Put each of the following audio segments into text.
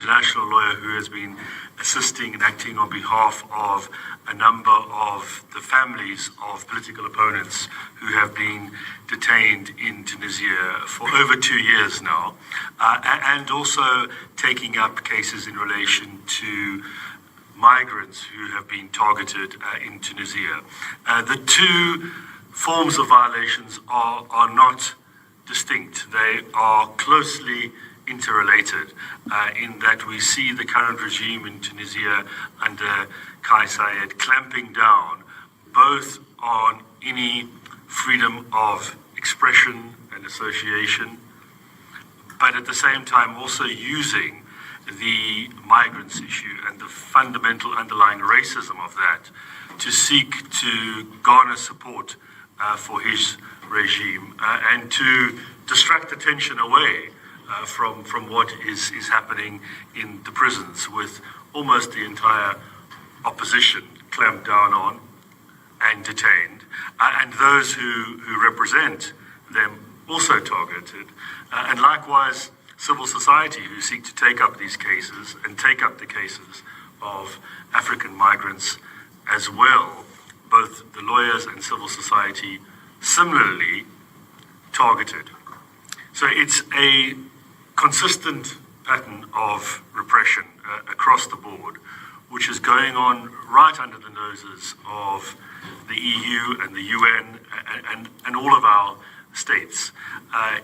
international lawyer who has been assisting and acting on behalf of a number of the families of political opponents who have been detained in Tunisia for over 2 years now, and also taking up cases in relation to migrants who have been targeted in Tunisia. The two forms of violations are not distinct. They are closely interrelated in that we see the current regime in Tunisia under Kais Saied clamping down both on any freedom of expression and association, but at the same time also using the migrants issue and the fundamental underlying racism of that to seek to garner support for his regime and to distract attention away from what is happening in the prisons, with almost the entire opposition clamped down on and detained, and those who represent them also targeted, and likewise civil society who seek to take up these cases and take up the cases of African migrants as well. Both the lawyers and civil society similarly targeted. So it's a consistent pattern of repression across the board, which is going on right under the noses of the EU and the UN and all of our states.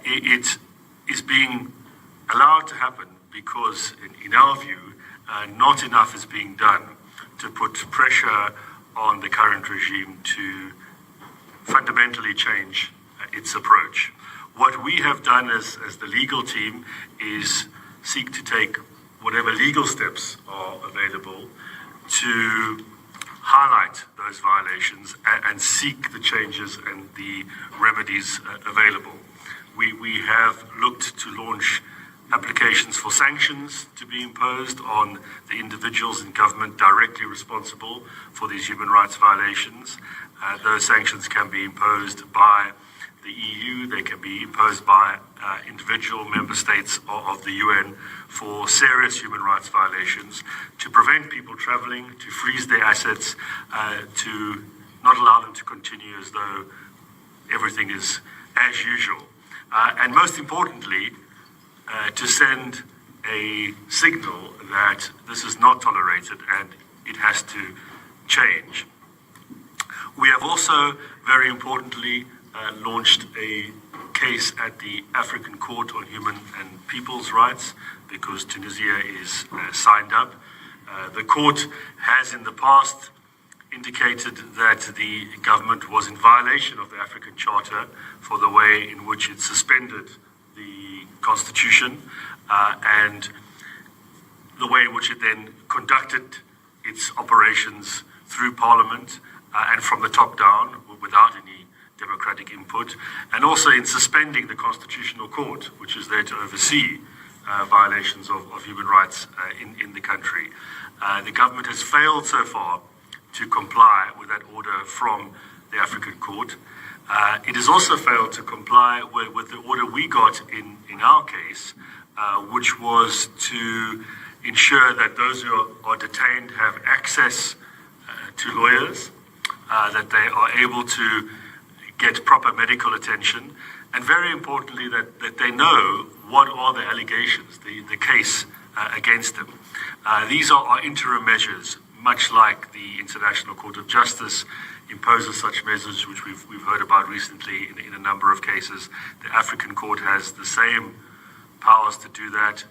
It is being allowed to happen because, in our view, not enough is being done to put pressure on the current regime to fundamentally change its approach. What we have done as the legal team is seek to take whatever legal steps are available to highlight those violations and seek the changes and the remedies available. We have looked to launch applications for sanctions to be imposed on the individuals in government directly responsible for these human rights violations. Those sanctions can be imposed by the EU, they can be imposed by individual member states of the UN for serious human rights violations, to prevent people traveling, to freeze their assets, to not allow them to continue as though everything is as usual. And most importantly, to send a signal that this is not tolerated and it has to change. We have also, very importantly, launched a case at the African Court on Human and People's Rights because Tunisia is signed up. The court has in the past indicated that the government was in violation of the African Charter for the way in which it suspended the constitution and the way in which it then conducted its operations through parliament and from the top down without any democratic input, and also in suspending the Constitutional Court, which is there to oversee violations of human rights in the country. The government has failed so far to comply with that order from the African Court. It has also failed to comply with the order we got in our case, which was to ensure that those who are detained have access to lawyers, that they are able to get proper medical attention, and very importantly that they know what are the allegations, the case against them. These are interim measures, much like the International Court of Justice imposes such measures, which we've heard about recently in a number of cases. The African Court has the same powers to do that.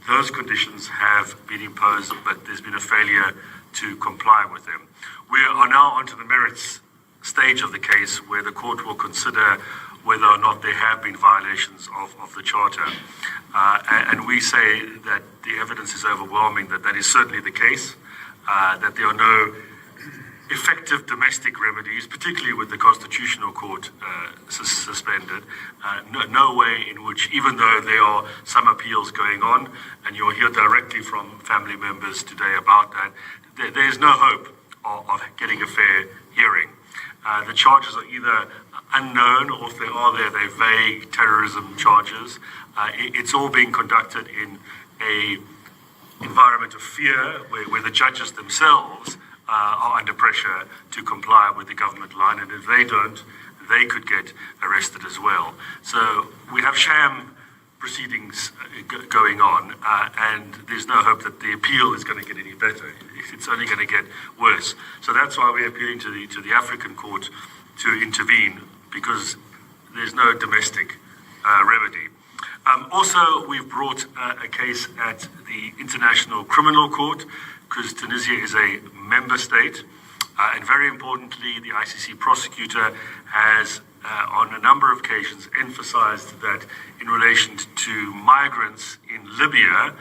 Those conditions have been imposed, but there's been a failure to comply with them. We are now onto the merits stage of the case, where the court will consider whether or not there have been violations of the Charter. And we say that the evidence is overwhelming that is certainly the case, that there are no effective domestic remedies, particularly with the Constitutional Court suspended. No way in which, even though there are some appeals going on, and you'll hear directly from family members today about that, there's no hope of getting a fair hearing. The charges are either unknown, or if they are there, they're vague terrorism charges. It's all being conducted in a environment of fear where the judges themselves are under pressure to comply with the government line, and if they don't, they could get arrested as well. So we have sham proceedings going on, and there's no hope that the appeal is going to get any better. It's only going to get worse. So that's why we're appealing to the African court to intervene, because there's no domestic remedy. Also, we've brought a case at the International Criminal Court, because Tunisia is a member state. And very importantly, the ICC prosecutor has, on a number of occasions, emphasized that in relation to migrants in Libya,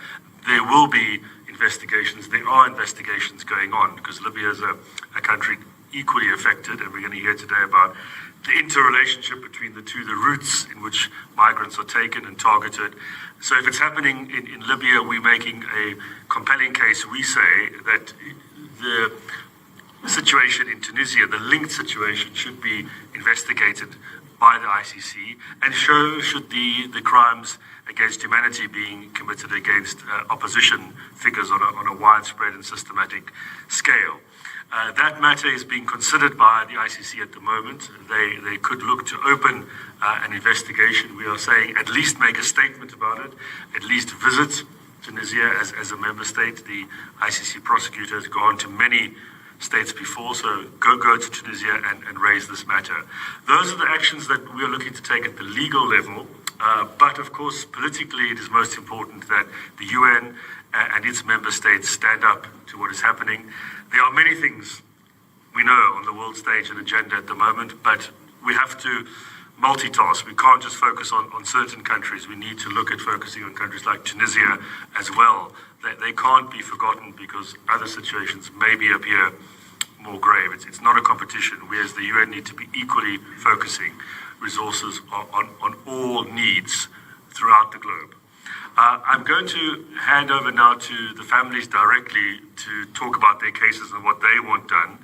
there will be investigations. There are investigations going on, because Libya is a country equally affected, and we're going to hear today about the interrelationship between the two, the routes in which migrants are taken and targeted. So if it's happening in Libya, we're making a compelling case. We say that the situation in Tunisia, the linked situation, should be investigated by the ICC, and should the crimes against humanity being committed against opposition figures on a widespread and systematic scale. That matter is being considered by the ICC at the moment. They could look to open an investigation. We are saying at least make a statement about it, at least visit Tunisia as a member state. The ICC prosecutor has gone to many states before, so go to Tunisia and raise this matter. Those are the actions that we are looking to take at the legal level, but of course politically it is most important that the UN and its member states stand up to what is happening. There are many things we know on the world stage and agenda at the moment, but we have to multitask. We can't just focus on certain countries. We need to look at focusing on countries like Tunisia as well. They can't be forgotten, because other situations maybe appear more grave. It's not a competition. We as the UN need to be equally focusing resources on all needs throughout the globe. I'm going to hand over now to the families directly to talk about their cases and what they want done.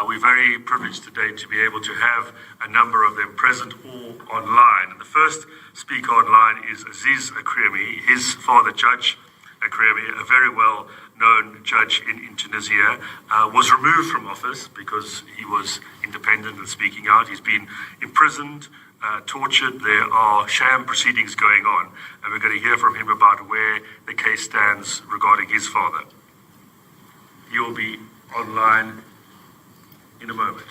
We're very privileged today to be able to have a number of them present all online. And the first speaker online is Aziz Akremi. His father, Judge Akremi, a very well-known judge in Tunisia, was removed from office because he was independent and speaking out. He's been imprisoned, tortured. There are sham proceedings going on, and we're going to hear from him about where the case stands regarding his father. He will be online in a moment.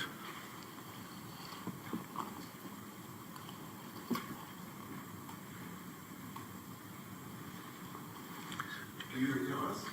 Do you hear us?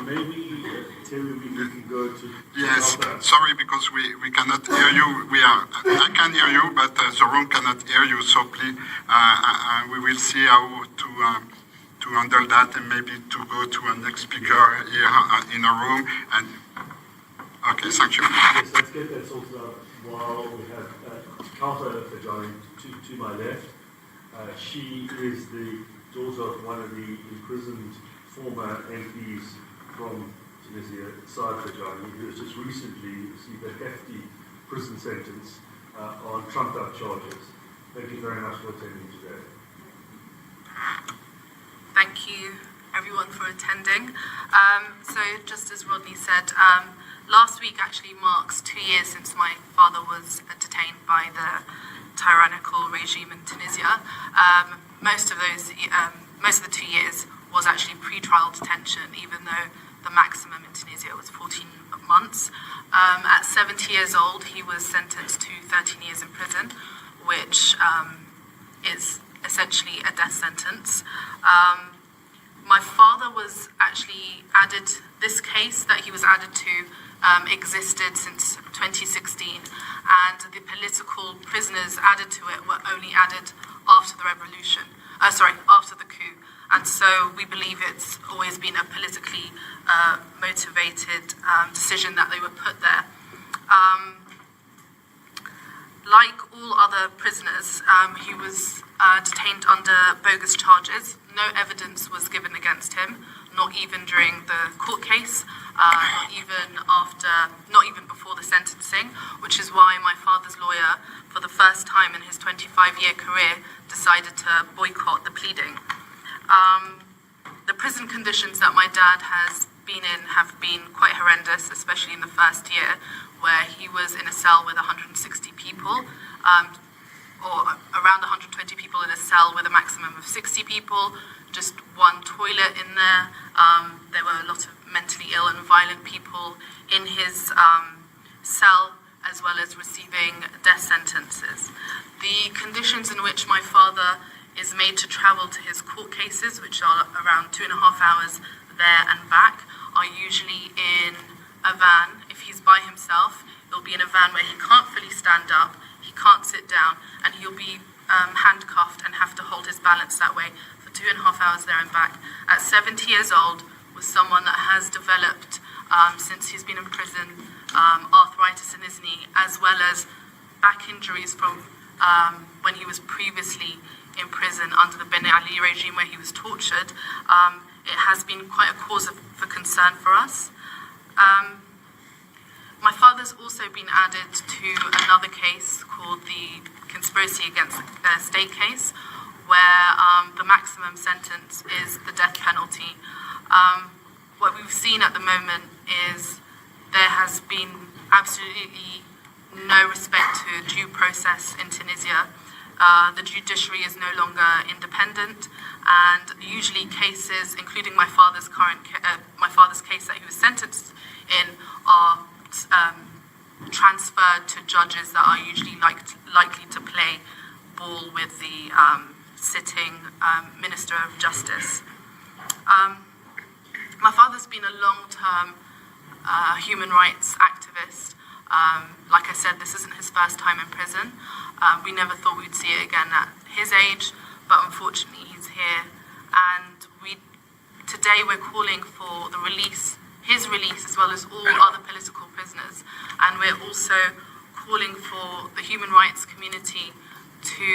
Maybe, Terry, we can go to... Yes, sorry, because we cannot hear you. I can hear you, but the room cannot hear you, so please, we will see how to handle that, and maybe to go to a next speaker here in a room. And okay, thank you. Yes, let's get that sorted out while we have Kalfa Fajani to my left. She is the daughter of one of the imprisoned former MPs from Tunisia, Saad Fajani, who has just recently received a hefty prison sentence on trumped-up charges. Thank you very much for attending today. Thank you, everyone, for attending. So, just as Rodney said, last week actually marks 2 years since my father was detained by the tyrannical regime in Tunisia. Most of the 2 years was actually pre-trial detention, even though the maximum in Tunisia was 14 months. At 70 years old, he was sentenced to 13 years in prison, which is essentially a death sentence. My father was actually added, this case that he was added to existed since 2016, and the political prisoners added to it were only added after the revolution, after the coup. And so we believe it's always been a politically motivated decision that they were put there. Like all other prisoners, he was detained under bogus charges. No evidence was given against him, not even during the court case, not even before the sentencing, which is why my father's lawyer, for the first time in his 25-year career, decided to boycott the pleading. The prison conditions that my dad has been in have been quite horrendous, especially in the first year, where he was in a cell with 160 people, or around 120 people in a cell with a maximum of 60 people, just one toilet in there. There were a lot of mentally ill and violent people in his cell, as well as receiving death sentences. The conditions in which my father is made to travel to his court cases, which are around 2.5 hours there and back, are usually in a van. If he's by himself, he'll be in a van where he can't fully stand up, he can't sit down, and he'll be handcuffed and have to hold his balance that way for 2.5 hours there and back. At 70 years old, with someone that has developed, since he's been in prison, arthritis in his knee, as well as back injuries from when he was previously in prison under the Ben Ali regime where he was tortured, it has been quite a cause for concern for us. My father's also been added to another case called the Conspiracy Against the State case, where the maximum sentence is the death penalty. What we've seen at the moment is there has been absolutely no respect to due process in Tunisia. The judiciary is no longer independent, and usually cases, including my father's case that he was sentenced in, are transferred to judges that are usually likely to play ball with the sitting Minister of Justice. My father's been a long-term human rights activist. Like I said, this isn't his first time in prison. We never thought we'd see it again at his age, but unfortunately he's here. And today we're calling for his release, as well as all other political prisoners. And we're also calling for the human rights community to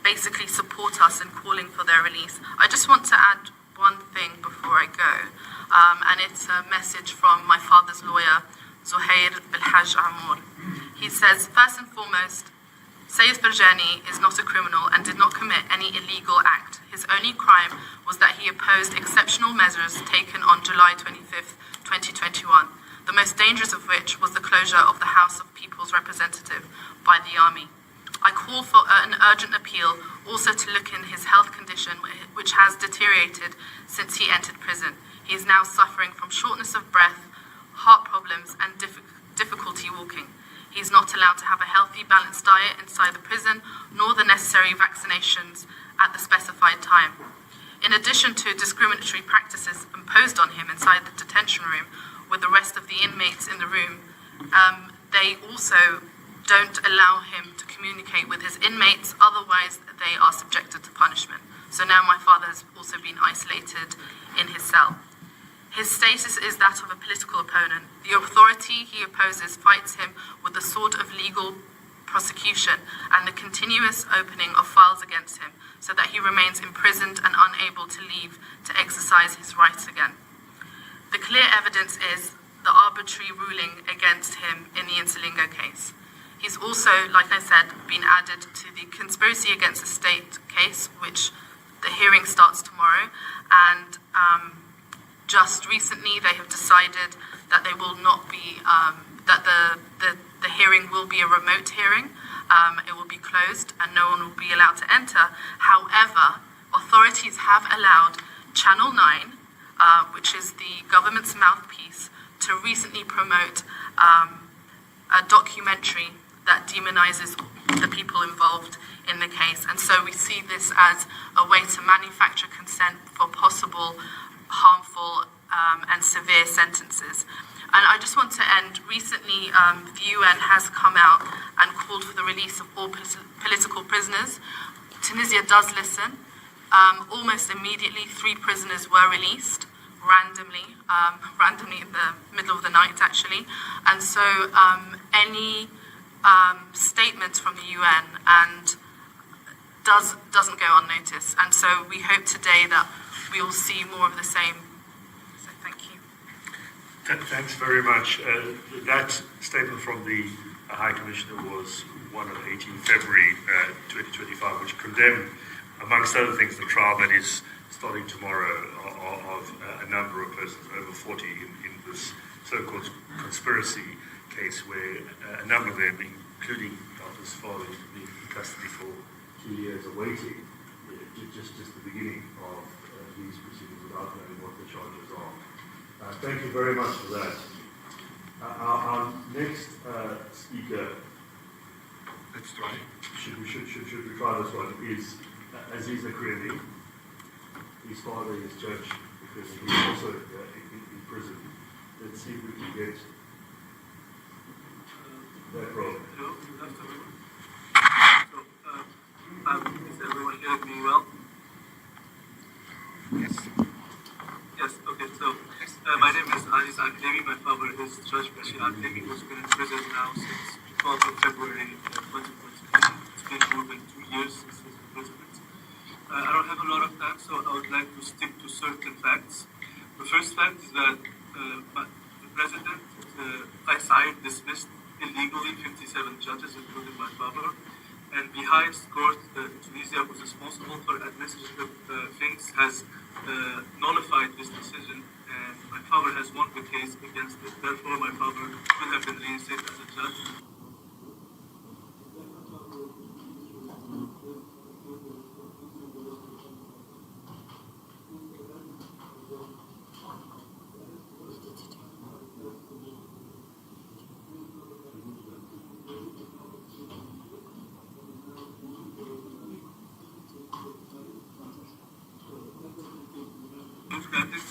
basically support us in calling for their release. I just want to add one thing before I go, and it's a message from my father's lawyer, Zuhair Bilhaj Amour. He says, first and foremost, Sayyid Farjani is not a criminal and did not commit any illegal act. His only crime was that he opposed exceptional measures taken on July 25th, 2021, the most dangerous of which was the closure of the House of People's Representative by the army. I call for an urgent appeal also to look in his health condition, which has deteriorated since he entered prison. He is now suffering from shortness of breath, heart problems, and difficulty walking. He is not allowed to have a healthy, balanced diet inside the prison, nor the necessary vaccinations at the specified time. In addition to discriminatory practices imposed on him inside the detention room with the rest of the inmates in the room, they also don't allow him to communicate with his inmates, otherwise they are subjected to punishment. So now my father has also been isolated in his cell. His status is that of a political opponent. The authority he opposes fights him with the sword of legal prosecution and the continuous opening of files against him, so that he remains imprisoned and unable to leave to exercise his rights again. The clear evidence is the arbitrary ruling against him in the Insulingo case. He's also, like I said, been added to the Conspiracy Against the State case, which the hearing starts tomorrow, and just recently they have decided that they will not be, that the hearing will be a remote hearing. It will be closed and no one will be allowed to enter. However, authorities have allowed Channel 9, which is the government's mouthpiece, to recently promote a documentary that demonizes the people involved in the case. And so we see this as a way to manufacture consent for possible harmful and severe sentences. And I just want to end. Recently, the UN has come out and called for the release of all political prisoners. Tunisia does listen. Almost immediately, 3 prisoners were released, randomly in the middle of the night, actually. And so any statement from the UN and doesn't go unnoticed. And so we hope today that we will see more of the same. So thank you. Thanks very much. That statement from the High Commissioner was one of 18 February 2025, which condemned, amongst other things, the trial that is starting tomorrow of a number of persons, over 40, in this so-called conspiracy case, where a number of them, including Dr. Safari, being in custody for 2 years awaiting just the beginning of these proceedings without knowing what the charges are. Thank you very much for that. Our next speaker, Let's try. should we try this one, is Aziz Akredi. His father is Judge because he's also in prison. Let's see if we can get that role. Hello, good afternoon. So, is everyone hearing me well? Yes. Yes, okay, so my name is Aziz Akredi. My father is Judge Bashir Akredi, who's been in prison now since 12th of February 2014. It's been more than 2 years since his imprisonment. I don't have a lot of time, so I would like to stick to certain facts. The first fact is that the president, Faisal, dismissed illegally 57 judges, including my father, and the highest court in Tunisia, who's responsible for administrative things, has nullified this decision, and my father has won the case against it. Therefore, my father will have been reinstated as a judge.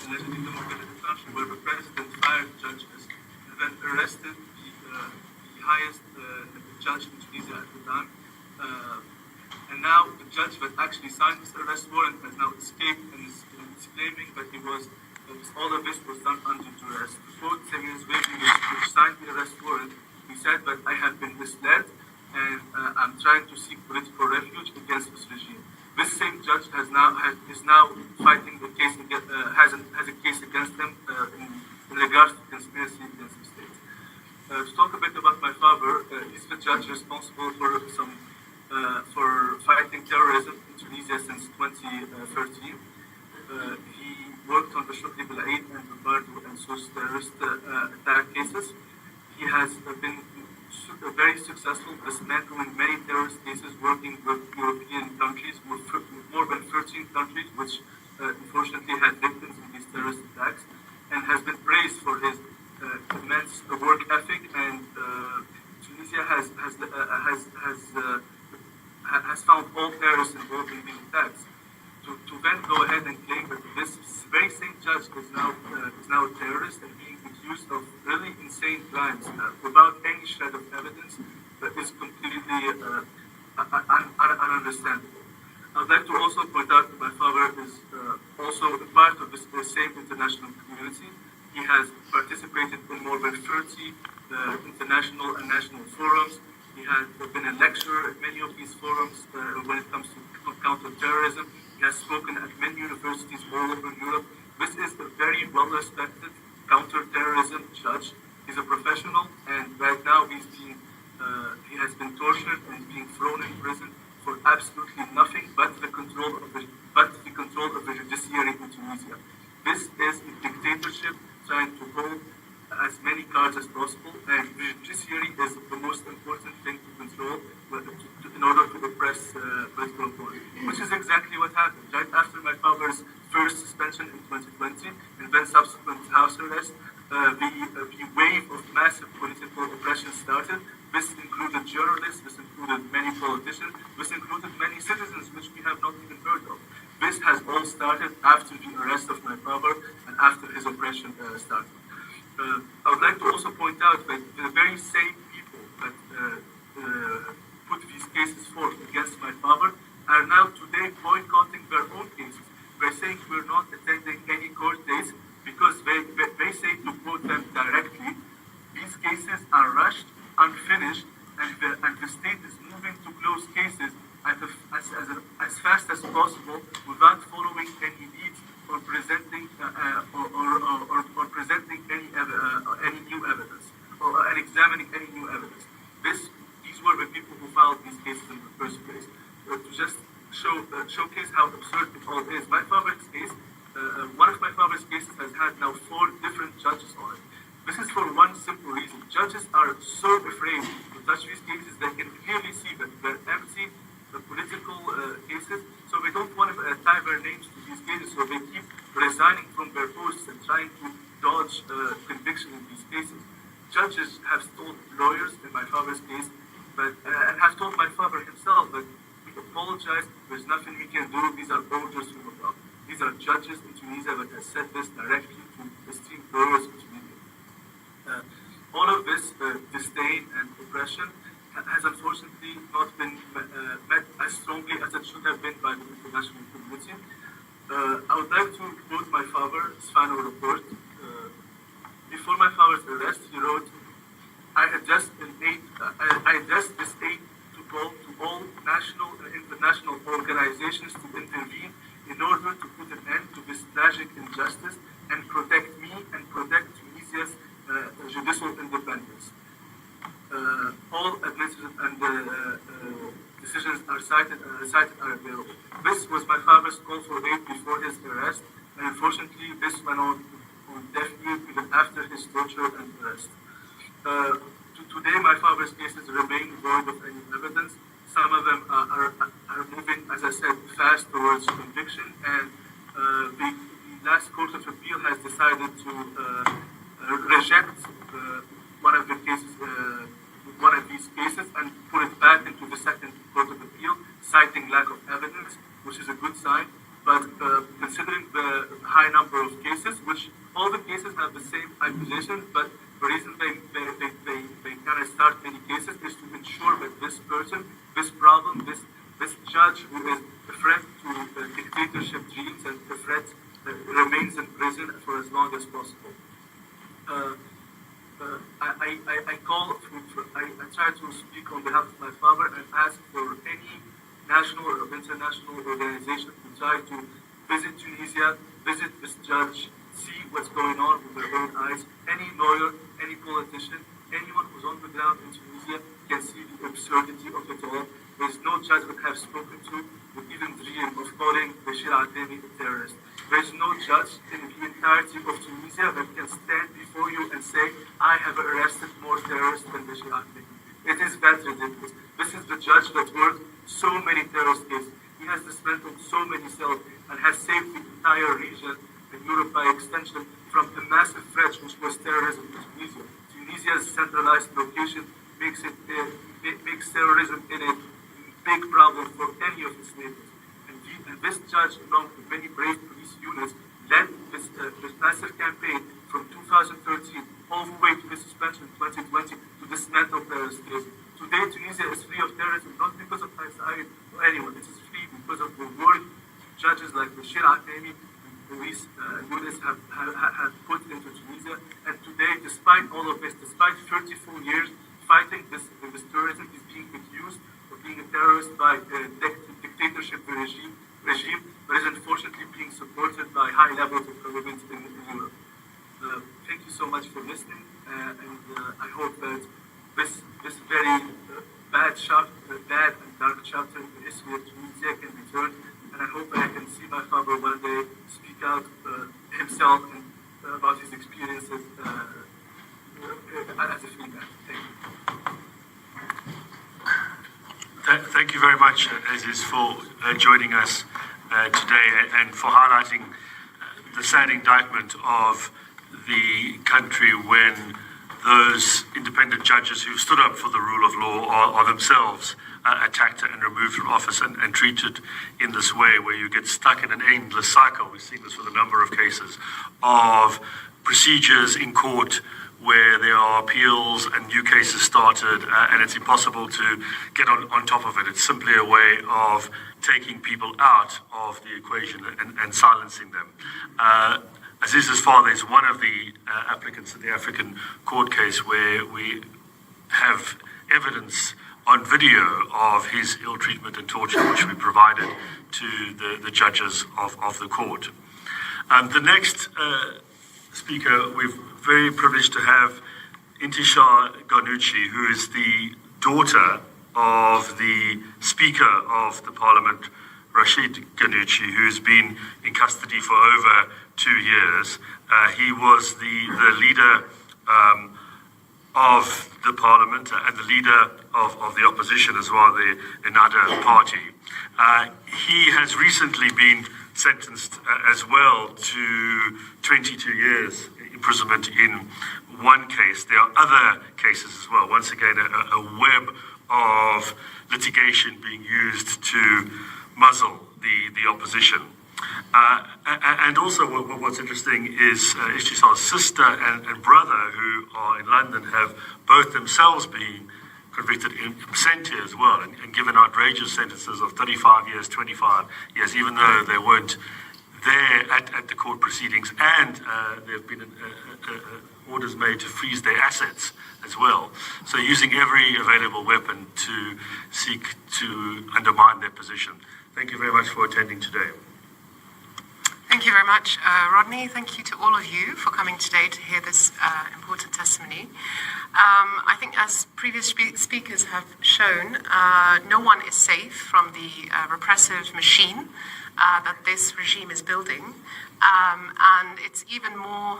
Allegedly democratic country where the president fired judges and then arrested the highest judge in Tunisia at the time. And now the judge that actually signed this arrest warrant has now escaped and is claiming that all of this was done under duress. To quote Semyon's which signed the arrest warrant, he said that I have been misled and I'm trying to seek political refuge against this regime. This same judge is now fighting the case has a case against him in regards to conspiracy against the state. To talk a bit about my father, he's the judge responsible for fighting terrorism in Tunisia since 2013. He worked on the Shukri Bil-Aid and the Bardo and Sus terrorist attack cases. He has been very successful dismantling many terrorist cases, working with European countries, more than 13 countries, which unfortunately had victims in these terrorist attacks, and has been praised for his immense work ethic. And Tunisia has found all terrorists involved in these attacks. To then go ahead and claim that this very same judge is now a terrorist and being accused of really insane crimes without any shred of evidence, is completely ununderstandable. I'd like to also point out that my father is also a part of this same international community. He has participated in more than 30 international and national forums. He has been a lecturer at many of these forums when it comes to counter-terrorism. He has spoken at many universities all over Europe. This is a very well-respected counter-terrorism judge. He's a professional, and right now he has been tortured and is being thrown in prison for absolutely nothing but the control of the judiciary in Tunisia. This is a dictatorship trying to hold as many cards as possible, and the judiciary is the most important thing to control in order to oppress political authority, which is exactly what happened. Right after my father's first suspension in 2020 and then subsequent house arrest, the wave of massive political oppression started. This included journalists, this included many politicians, this included many citizens which we have not even heard of. This has all started after the arrest of my father and after his oppression started. I would like to also point out that the very same people that put these cases forth against my father are now today boycotting their own cases. They're saying we're not attending any court dates because they say, to quote them directly, these cases are rushed, unfinished, and the state is moving to close cases as fast as possible without following any leads or presenting or presenting any new evidence and examining any new evidence. These were the people who filed these cases in the first place. To just showcase how absurd it all is. My father's case, one of my father's cases has had now 4 different judges on it. This is for one simple reason. Judges are so afraid to touch these cases. They can clearly see that they're empty political cases, so they don't want to tie their names to these cases, so they keep resigning from their posts and trying to dodge conviction in these cases. Judges have told lawyers in my father's case, and have told my father himself that we apologize, there's nothing we can do, these are orders from above. These are judges in Tunisia that have said this directly to esteemed lawyers in Tunisia. All of this disdain and oppression has unfortunately not been met as strongly as it should have been by the international community. I would like to quote my father's final report. Before my father's arrest, he wrote, I addressed this aid to all national and international organizations to intervene in order to put an end to this tragic injustice and protect me and protect Tunisia's judicial independence. All administrative and decisions are cited are available. This was my father's call for aid before his arrest, and unfortunately this went on deaf ears even after his torture and arrest. Today my father's cases remain void of any evidence. Some of them are moving, as I said, fast towards conviction, and the last Court of Appeal has decided to reject one of these cases and put it back into the second Court of Appeal, citing lack of evidence, which is a good sign. But considering the high number of cases, which all the cases have the same accusation, but the reason they kind of start many cases is to ensure that this person, this problem, this judge who is a threat to dictatorship dreams and a threat remains in prison for as long as possible. I try to speak on behalf of my father and ask for any national or international organization to try to visit Tunisia, visit this judge, see what's going on with their own eyes. Any lawyer, any politician, anyone who's on the ground in Tunisia can see the absurdity of it all. There's no judge that I have spoken to would even dream of calling Bashir al-Athami a terrorist. There's no judge in the entirety of Tunisia that can stand before you and say, I have arrested more terrorists than Bashir al-Athami. It is that ridiculous. This is the judge that worked so many terrorist cases. He has dismantled so many cells and has saved the entire region and Europe by extension from the massive threat which was terrorism in Tunisia. Tunisia's centralized location makes terrorism in a big problem for any of its neighbors. And this judge, along with many brave police units, led this massive campaign from 2013 all the way to the suspension in 2020 to dismantle terrorist cases. Today, Tunisia is free of terrorism, not because of Said or anyone. It is free because of the work judges like Bashir al-Athami and police units have put into Tunisia. And today, despite all of this, despite 34 years fighting this terrorism, is being accused of being a terrorist by the dictatorship regime that is unfortunately being supported by high levels of government in Europe. Thank you so much for listening, and I hope that this very bad and dark chapter in the history of Tunisia can be turned, and I hope that I can see my father one day speak out himself and about his experiences as a free man. Thank you. Thank you very much, Aziz, for joining us today and for highlighting the sad indictment of the country when those independent judges who stood up for the rule of law are themselves attacked and removed from office and treated in this way, where you get stuck in an endless cycle. We've seen this with a number of cases of procedures in court where there are appeals and new cases started, and it's impossible to get on top of it. It's simply a way of taking people out of the equation and silencing them. Aziz's father is one of the applicants in the African court case where we have evidence on video of his ill treatment and torture, which we provided to the judges of the court. The next speaker, we're very privileged to have Intisar Garnucci, who is the daughter of the Speaker of the Parliament, Rashid Garnucci, who's been in custody for over 2 years. He was the leader of the Parliament and the leader of the opposition as well, the Ennahda party. He has recently been sentenced as well to 22 years imprisonment in one case. There are other cases as well. Once again, a web of litigation being used to muzzle the opposition. And also what's interesting is Ishtisar's sister and brother, who are in London, have both themselves been convicted in absentia as well and given outrageous sentences of 35 years, 25 years, even though they weren't there at the court proceedings, and there have been orders made to freeze their assets as well. So using every available weapon to seek to undermine their position. Thank you very much for attending today. Thank you very much, Rodney. Thank you to all of you for coming today to hear this important testimony. I think as previous speakers have shown, no one is safe from the repressive machine that this regime is building. And it's even more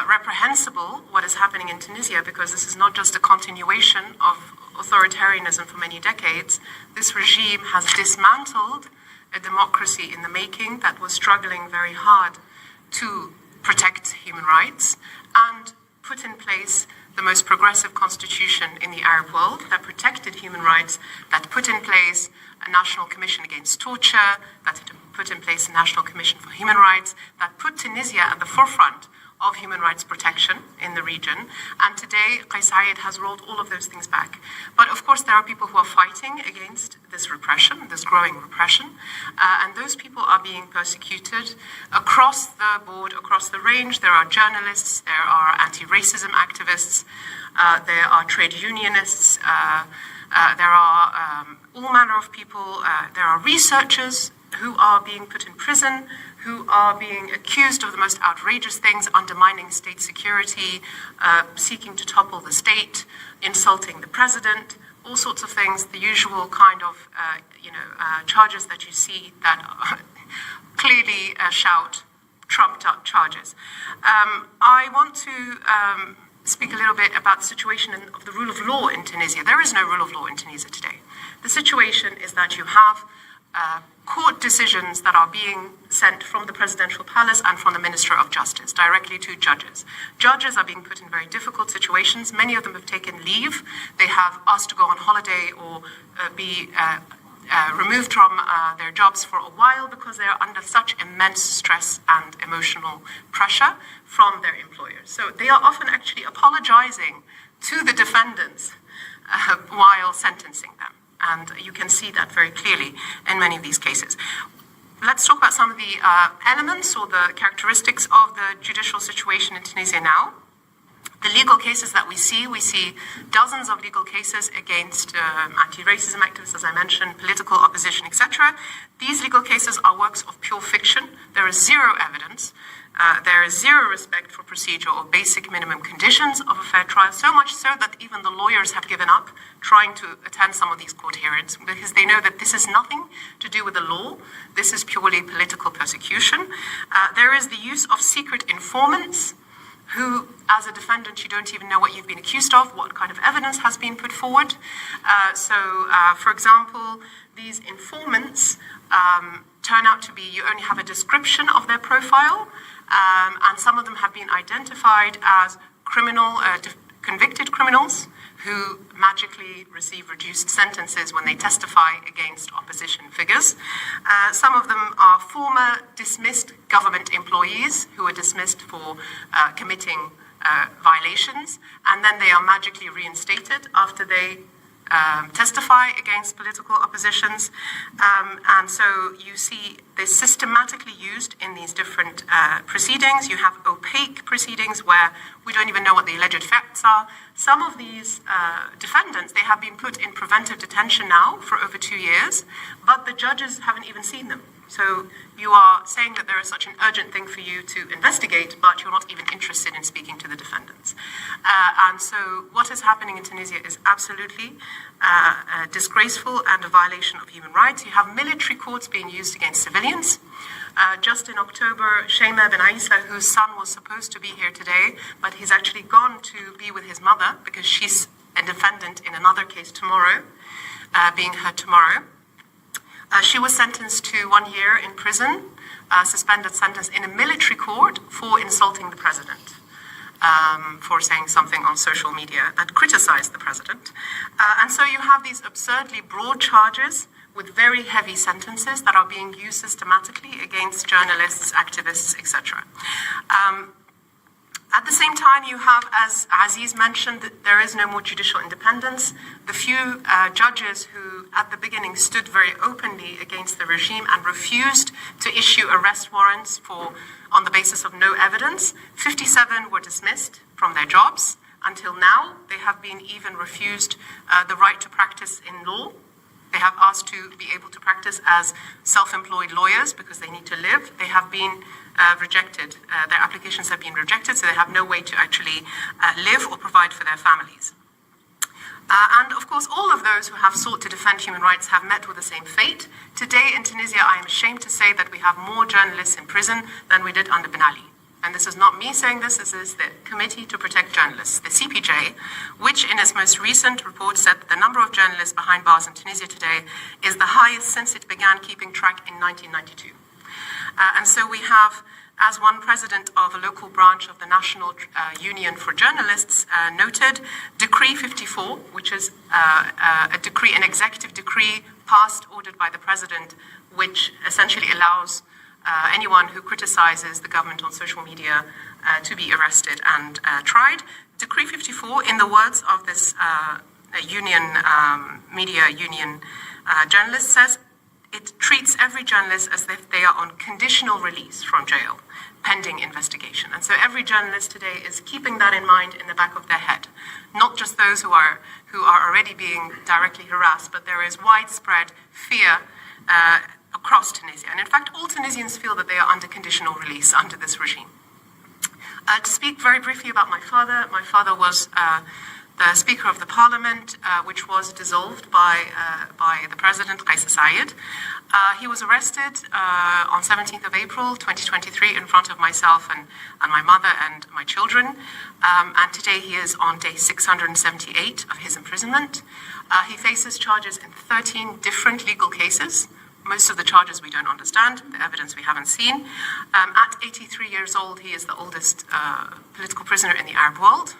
reprehensible what is happening in Tunisia, because this is not just a continuation of authoritarianism for many decades. This regime has dismantled a democracy in the making that was struggling very hard to protect human rights and put in place the most progressive constitution in the Arab world that protected human rights, that put in place a national commission against torture, that put in place a national commission for human rights, that put Tunisia at the forefront of human rights protection in the region. And today, Qais Said has rolled all of those things back. But of course, there are people who are fighting against this repression, this growing repression. And those people are being persecuted across the board, across the range. There are journalists, there are anti-racism activists, there are trade unionists, there are all manner of people. There are researchers who are being put in prison, who are being accused of the most outrageous things, undermining state security, seeking to topple the state, insulting the president, all sorts of things, the usual kind of charges that you see that clearly shout trumped up charges. I want to speak a little bit about the situation of the rule of law in Tunisia. There is no rule of law in Tunisia today. The situation is that you have court decisions that are being sent from the presidential palace and from the Minister of Justice directly to judges. Judges are being put in very difficult situations. Many of them have taken leave. They have asked to go on holiday or be removed from their jobs for a while because they are under such immense stress and emotional pressure from their employers. So they are often actually apologizing to the defendants while sentencing them. And you can see that very clearly in many of these cases. Let's talk about some of the elements or the characteristics of the judicial situation in Tunisia now. The legal cases that we see dozens of legal cases against anti-racism activists, as I mentioned, political opposition, etc. These legal cases are works of pure fiction. There is zero evidence. There is zero respect for procedure or basic minimum conditions of a fair trial, so much so that even the lawyers have given up trying to attend some of these court hearings because they know that this is nothing to do with the law. This is purely political persecution. There is the use of secret informants who, as a defendant, you don't even know what you've been accused of, what kind of evidence has been put forward. For example, these informants turn out to be, you only have a description of their profile, and some of them have been identified as convicted criminals who magically receive reduced sentences when they testify against opposition figures. Some of them are former dismissed government employees who were dismissed for committing violations, and then they are magically reinstated after they testify against political oppositions. And so you see this systematically used in these different proceedings. You have opaque proceedings where we don't even know what the alleged facts are. Some of these defendants, they have been put in preventive detention now for over 2 years, but the judges haven't even seen them. So you are saying that there is such an urgent thing for you to investigate, but you're not even interested in speaking to the defendants. And so what is happening in Tunisia is absolutely disgraceful and a violation of human rights. You have military courts being used against civilians. Just in October, Sheima Ben Aissa, whose son was supposed to be here today, but he's actually gone to be with his mother because she's a defendant in another case tomorrow, being heard tomorrow. She was sentenced to 1 year in prison, suspended sentence in a military court for insulting the president, for saying something on social media that criticized the president. And so you have these absurdly broad charges with very heavy sentences that are being used systematically against journalists, activists, etc. At the same time, you have, as Aziz mentioned, that there is no more judicial independence. The few judges who, at the beginning, stood very openly against the regime and refused to issue arrest warrants on the basis of no evidence, 57 were dismissed from their jobs. Until now, they have been even refused the right to practice in law. They have asked to be able to practice as self-employed lawyers because they need to live. They have been rejected. Their applications have been rejected, so they have no way to actually live or provide for their families. And of course, all of those who have sought to defend human rights have met with the same fate. Today in Tunisia, I am ashamed to say that we have more journalists in prison than we did under Ben Ali. And this is not me saying this is the Committee to Protect Journalists, the CPJ, which in its most recent report said that the number of journalists behind bars in Tunisia today is the highest since it began keeping track in 1992. And so we have, as one president of a local branch of the National Union for Journalists noted, Decree 54, which is an executive decree passed, ordered by the president, which essentially allows anyone who criticizes the government on social media to be arrested and tried. Decree 54, in the words of this media union journalist, says it treats every journalist as if they are on conditional release from jail, pending investigation. And so every journalist today is keeping that in mind in the back of their head. Not just those who are already being directly harassed, but there is widespread fear across Tunisia. And in fact, all Tunisians feel that they are under conditional release under this regime. To speak very briefly about my father was the Speaker of the Parliament, which was dissolved by the President, Qais Said. He was arrested on 17th of April, 2023, in front of myself and my mother and my children. And today he is on day 678 of his imprisonment. He faces charges in 13 different legal cases. Most of the charges we don't understand, the evidence we haven't seen. At 83 years old, he is the oldest political prisoner in the Arab world,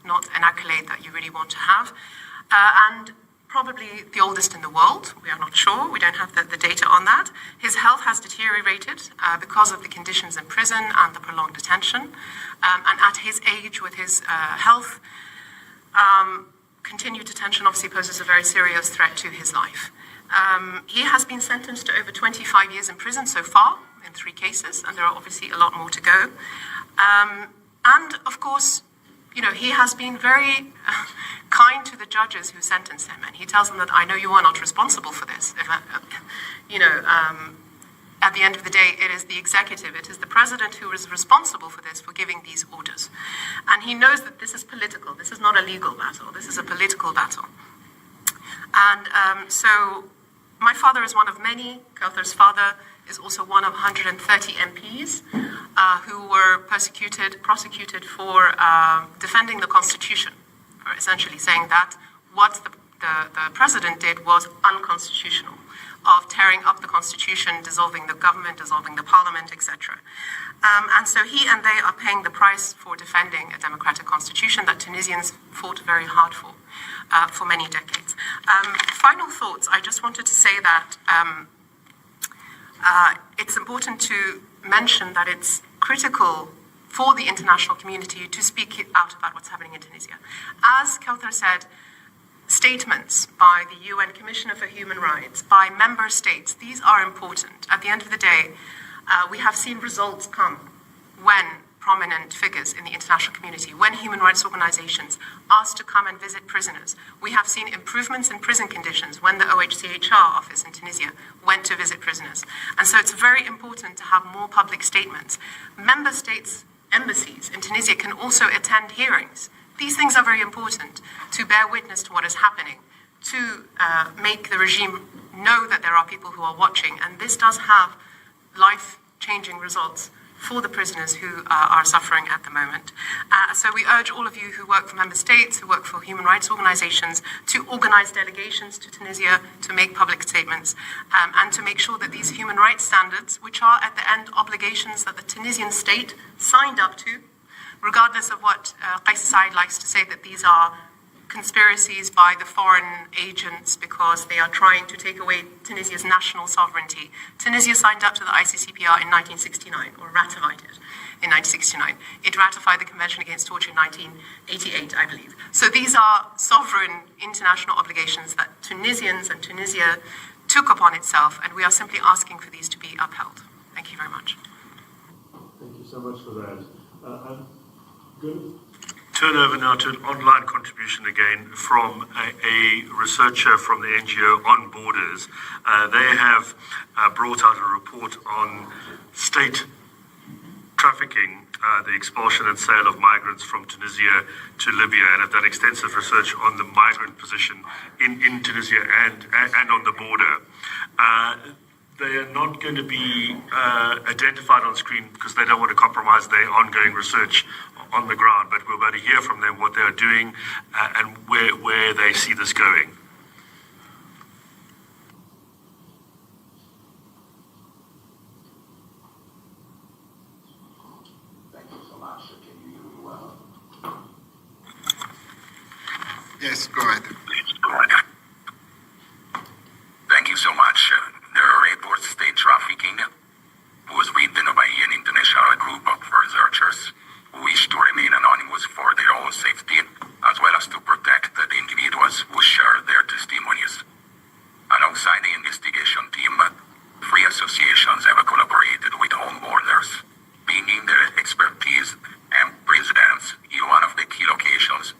not an accolade that you really want to have, and probably the oldest in the world. We are not sure. We don't have the data on that. His health has deteriorated because of the conditions in prison and the prolonged detention. And at his age, with his health, continued detention obviously poses a very serious threat to his life. He has been sentenced to over 25 years in prison so far in 3 cases, and there are obviously a lot more to go. And of course, he has been very kind to the judges who sentenced him, and he tells them that I know you are not responsible for this. At the end of the day, it is the executive, it is the president who is responsible for this, for giving these orders. And he knows that this is political. This is not a legal battle. This is a political battle. And so my father is one of many. Kautar's father is also one of 130 MPs who were prosecuted for defending the Constitution, for essentially saying that what the president did was unconstitutional, of tearing up the Constitution, dissolving the government, dissolving the parliament, etc. And so he and they are paying the price for defending a democratic constitution that Tunisians fought very hard for many decades. Final thoughts. I just wanted to say that it's important to mention that it's critical for the international community to speak out about what's happening in Tunisia. As Kauthar said, statements by the UN Commissioner for Human Rights, by member states, these are important. At the end of the day, we have seen results come when prominent figures in the international community, when human rights organizations asked to come and visit prisoners. We have seen improvements in prison conditions when the OHCHR office in Tunisia went to visit prisoners. And so it's very important to have more public statements. Member states' embassies in Tunisia can also attend hearings. These things are very important to bear witness to what is happening, to make the regime know that there are people who are watching. And this does have life-changing results for the prisoners who are suffering at the moment. So we urge all of you who work for member states, who work for human rights organizations, to organize delegations to Tunisia, to make public statements, and to make sure that these human rights standards, which are at the end obligations that the Tunisian state signed up to, regardless of what Qais Said likes to say, that these are conspiracies by the foreign agents because they are trying to take away Tunisia's national sovereignty. Tunisia signed up to the ICCPR in 1969, or ratified it in 1969. It ratified the Convention Against Torture in 1988, I believe. So these are sovereign international obligations that Tunisians and Tunisia took upon itself, and we are simply asking for these to be upheld. Thank you very much. Thank you so much for that. I'm going to turn over now to an online contribution again from a researcher from the NGO On Borders. They have brought out a report on state trafficking, the expulsion and sale of migrants from Tunisia to Libya, and have done extensive research on the migrant position in Tunisia and on the border. They are not going to be identified on screen because they don't want to compromise their ongoing research on the ground, but we're about to hear from them what they are doing and where they see this going. Thank you so much. Can you hear me well? Yes, go ahead. Thank you so much. The report state trafficking was written by an international group of researchers who wish to remain anonymous for their own safety, as well as to protect the individuals who share their testimonies. Alongside the investigation team, 3 associations have collaborated with On Borders, bringing their expertise and precedents in one of the key locations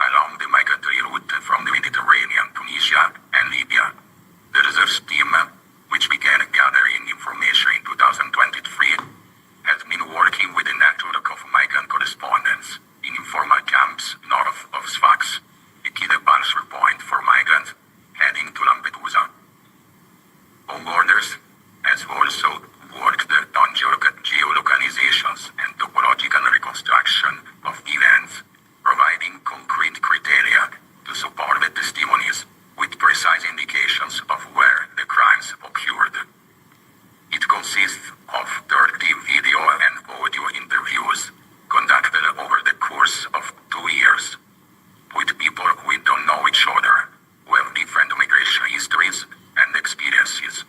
along the migratory route from the Mediterranean, Tunisia, and Libya. The research team, which began gathering information in 2023, has been working with a network of migrant correspondents in informal camps north of Sfax, a key departure point for migrants heading to Lampedusa. On Borders has also worked on geolocalizations and topological reconstruction of events, providing concrete criteria to support the testimonies with precise indications of where the crimes occurred. It consists of 30 video and audio interviews conducted over the course of 2 years with people who don't know each other, who have different migration histories and experiences,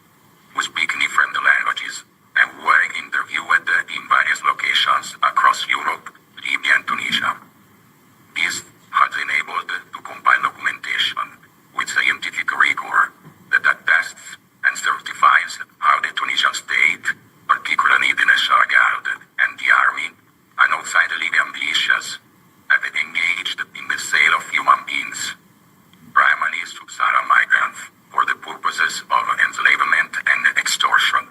who speak different languages, and who were interviewed in various locations across Europe, Libya, and Tunisia. This has enabled to compile documentation with scientific rigor that attests and certifies how the Tunisian state, particularly the National Guard and the army, alongside the Libyan militias, have engaged in the sale of human beings, primarily sub-Saharan migrants, for the purposes of enslavement and extortion.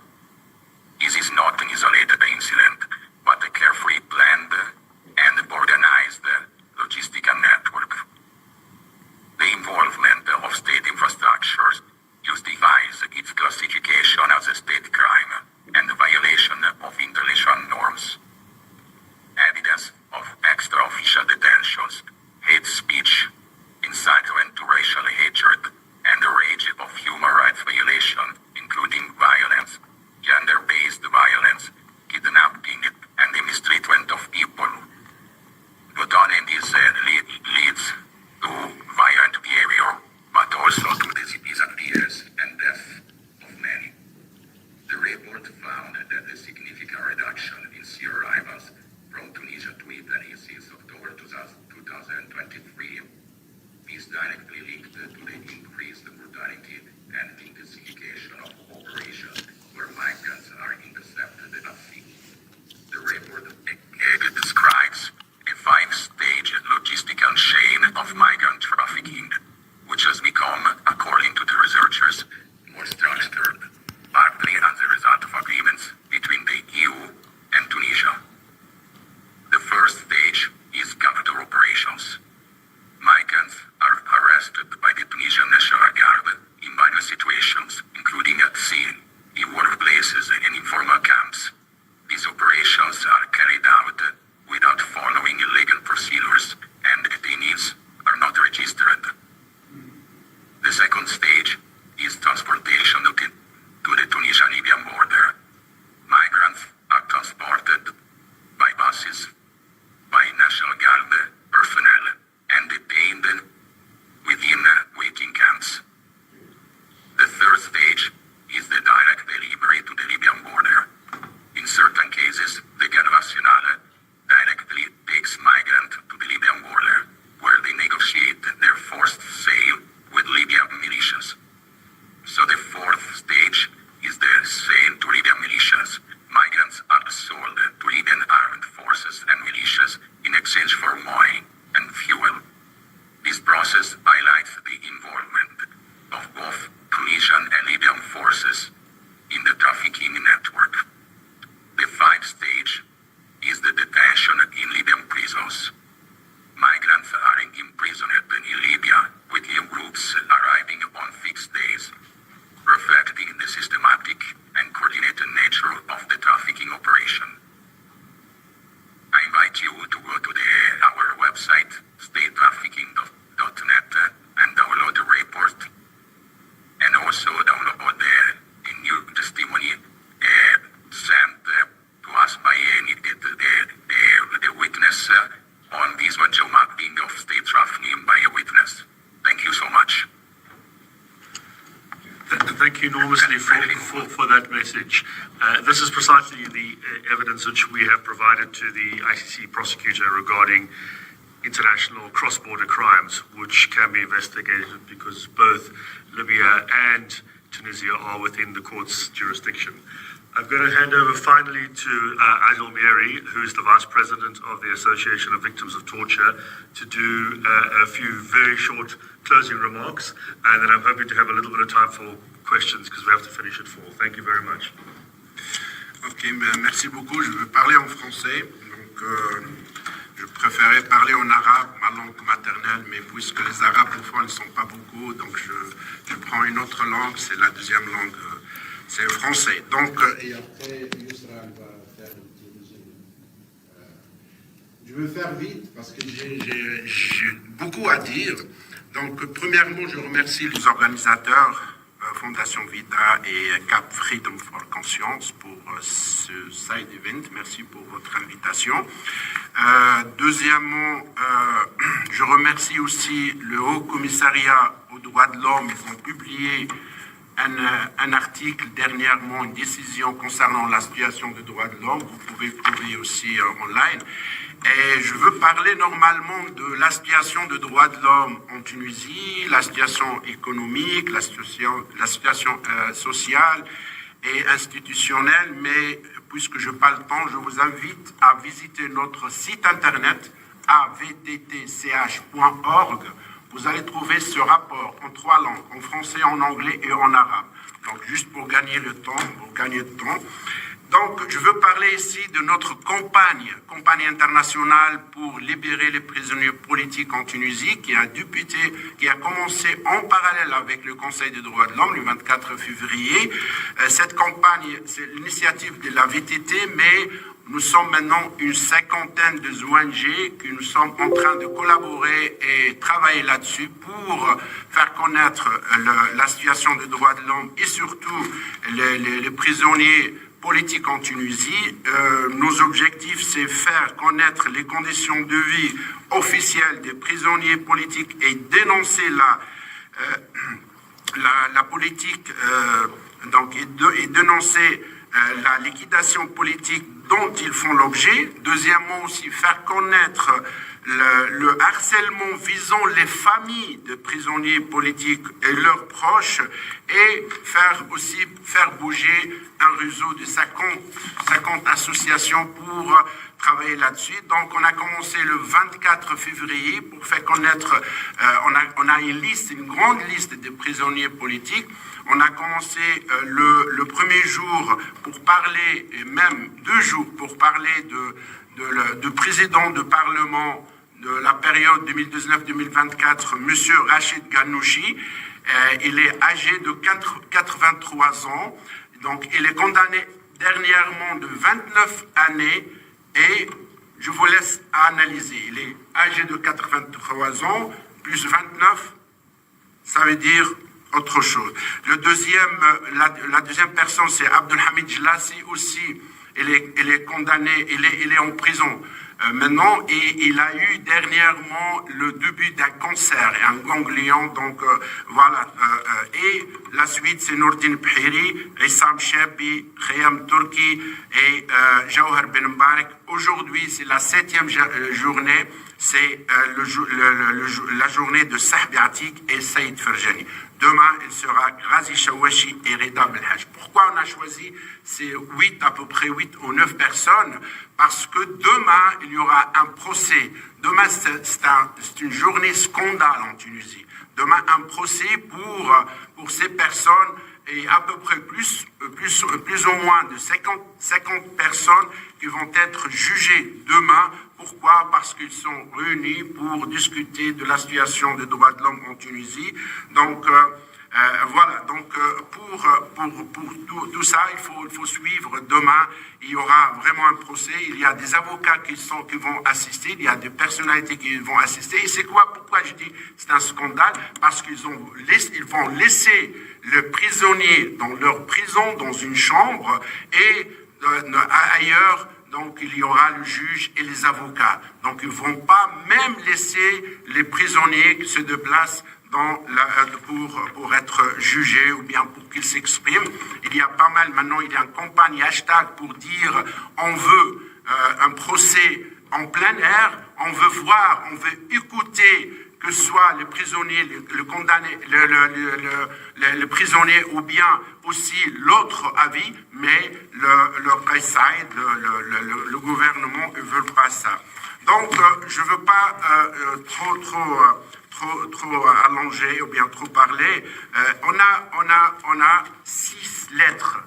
This is not an isolated incident, but a carefully planned and organized invite you to go to our website, statetrafficking.net, and download the report, and also download the new testimony sent to us by the witness on this mapping of state trafficking by a witness. Thank you so much. Thank you enormously for that message. This is precisely the evidence which we have provided to the ICC prosecutor regarding international cross-border crimes, which can be investigated because both Libya and Tunisia are within the court's jurisdiction. I'm going to hand over finally to Adil Mieri, who's the Vice President of the Association of Victims of Torture, to do a few very short closing remarks, and then I'm hoping to have a little bit of time for questions because we have to finish at 4. Thank you very much. Ok, merci beaucoup. Je vais parler en français. Donc, je préférais parler en arabe, ma langue maternelle, mais puisque les arabes, parfois, ne sont pas beaucoup, donc je prends une autre langue, c'est la deuxième langue, c'est le français. Donc, et après, Yusra va faire une petite résumé. Je vais faire vite parce que j'ai beaucoup à dire. Donc, premièrement, je remercie les organisateurs, Fondation Vita et Cap Freedom for Conscience pour ce side event. Merci pour votre invitation. Deuxièmement, je remercie aussi le Haut Commissariat aux droits de l'homme. Ils ont publié un article dernièrement, une décision concernant la situation des droits de l'homme. Vous pouvez le trouver aussi online. Et je veux parler normalement de la situation des droits de l'homme en Tunisie, la situation économique, la situation sociale et institutionnelle, mais puisque je n'ai pas le temps, je vous invite à visiter notre site internet avdtch.org. Vous allez trouver ce rapport en 3 langues, en français, en anglais et en arabe. Donc, juste pour gagner le temps, Donc, je veux parler ici de notre campagne internationale pour libérer les prisonniers politiques en Tunisie, qui a commencé en parallèle avec le Conseil des droits de l'homme le 24 février. Cette campagne, c'est l'initiative de la VTT, mais nous sommes maintenant une 50aine de ONG que nous sommes en train de collaborer et travailler là-dessus pour faire connaître la situation des droits de l'homme et surtout les prisonniers politiques en Tunisie. Nos objectifs, c'est faire connaître les conditions de vie officielles des prisonniers politiques et dénoncer la politique et dénoncer la liquidation politique dont ils font l'objet. Deuxièmement, aussi faire connaître le harcèlement visant les familles de prisonniers politiques et leurs proches et faire bouger un réseau de 50 associations pour travailler là-dessus. Donc, on a commencé le 24 février pour faire connaître, on a une grande liste de prisonniers politiques. On a commencé le premier jour pour parler, et même 2 jours pour parler de président de parlement de la période 2019-2024, M. Rachid Ghannouchi. Il est âgé de 83 ans. Donc, il est condamné dernièrement de 29 années et je vous laisse analyser. Il est âgé de 83 ans, plus 29, ça veut dire autre chose. La deuxième personne, c'est Abdelhamid Jlassi aussi. Il est condamné, il est en prison maintenant et il a eu dernièrement le début d'un cancer et un ganglion. Donc voilà. Et la suite, c'est Nourdine Bhiri, Issam Chabi, Khayam Turki et Jawhar Ben Mbarek. Aujourd'hui, c'est la 7e journée. C'est la journée de Sahbi Atik et Saïd Ferjani. Demain, il sera Ghazi Shawashi et Reda Belhaj. Pourquoi on a choisi ces à peu près 8 ou 9 personnes? Parce que demain, il y aura un procès. Demain, c'est une journée scandale en Tunisie. Demain, un procès pour ces personnes et à peu près plus ou moins de 50 personnes qui vont être jugées demain. Pourquoi? Parce qu'ils sont réunis pour discuter de la situation des droits de l'homme en Tunisie. Donc, Voilà, donc pour tout ça, il faut suivre. Demain, il y aura vraiment un procès. Il y a des avocats qui vont assister, il y a des personnalités qui vont assister. Et c'est quoi? Pourquoi je dis c'est un scandale? Parce qu'ils vont laisser le prisonnier dans leur prison, dans une chambre, et ailleurs, donc il y aura le juge et les avocats. Donc ils ne vont pas même laisser les prisonniers qui se déplacent pour être jugés ou bien pour qu'ils s'expriment. Il y a pas mal, maintenant il y a une campagne hashtag pour dire on veut un procès en plein air, on veut voir, on veut écouter que ce soit les prisonniers, le condamné, le prisonnier ou bien aussi l'autre avis, mais le press side, le gouvernement ne veut pas ça. Donc je ne veux pas trop allonger ou bien trop parler. On a 6 lettres.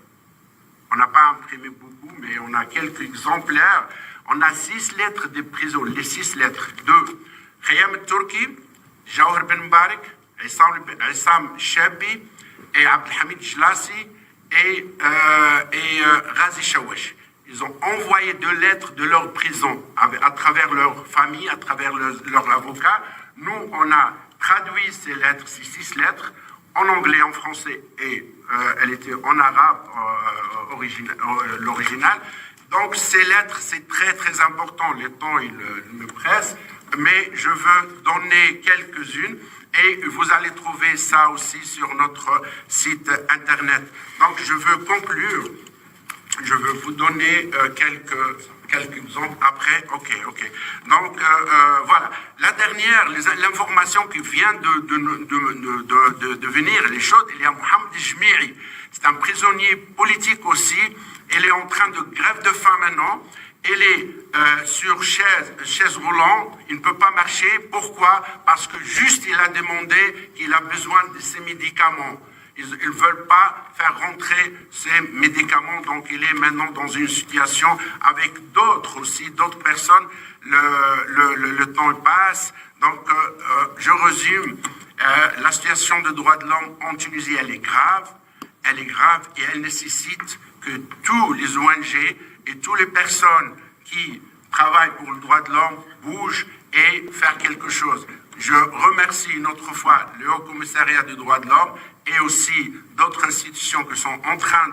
On n'a pas imprimé beaucoup, mais on a quelques exemplaires. On a 6 lettres de prison, les 6 lettres de Khayam Turki, Jawhar Ben Mbarak, Issam Chabi et Abdelhamid Jlassi et Ghazi Shawash. Ils ont envoyé 2 lettres de leur prison à travers leur famille, à travers leur avocat. Nous, on a traduit ces lettres, ces 6 lettres, en anglais, en français et elle était en arabe, l'original. Donc ces lettres, c'est très très important. Le temps, il me presse, mais je veux donner quelques-unes et vous allez trouver ça aussi sur notre site internet. Donc je veux conclure. Je veux vous donner quelques exemples après. Ok. Donc, voilà. La dernière, l'information qui vient de venir, les choses, il y a Mohamed Jmiri. C'est un prisonnier politique aussi. Il est en train de grève de faim maintenant. Il est sur chaise roulante. Il ne peut pas marcher. Pourquoi? Parce que juste il a demandé qu'il a besoin de ses médicaments. Ils ne veulent pas faire rentrer ces médicaments, donc il est maintenant dans une situation avec d'autres personnes. Le temps passe, donc je résume. La situation de droits de l'homme en Tunisie, elle est grave et elle nécessite que tous les ONG et toutes les personnes qui travaillent pour le droit de l'homme bougent et fassent quelque chose. Je remercie une autre fois le Haut Commissariat des droits de l'homme et aussi d'autres institutions qui sont en train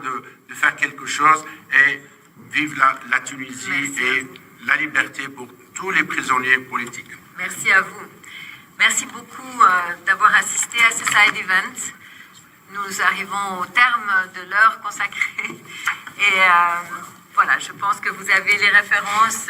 de faire quelque chose et vive la Tunisie. Merci. Et la liberté pour tous les prisonniers politiques. Merci à vous. Merci beaucoup d'avoir assisté à ce side event. Nous arrivons au terme de l'heure consacrée et voilà, je pense que vous avez les références